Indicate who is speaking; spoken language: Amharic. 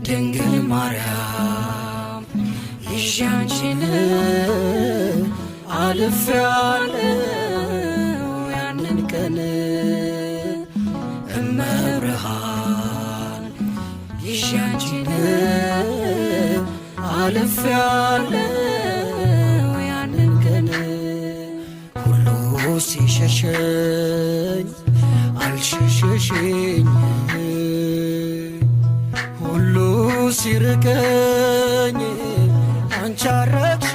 Speaker 1: ድንግል ማርያም ይዣንቺን አልፌያለሁ ያንን ቀን እመብርሃን ይዣንቺን አልፌያለሁ ያንን ቀን ሁሉ ሲሸሸኝ አልሸሸሽኝ ሁሉ ሲርቀኝ አንቺ አረግሽኝ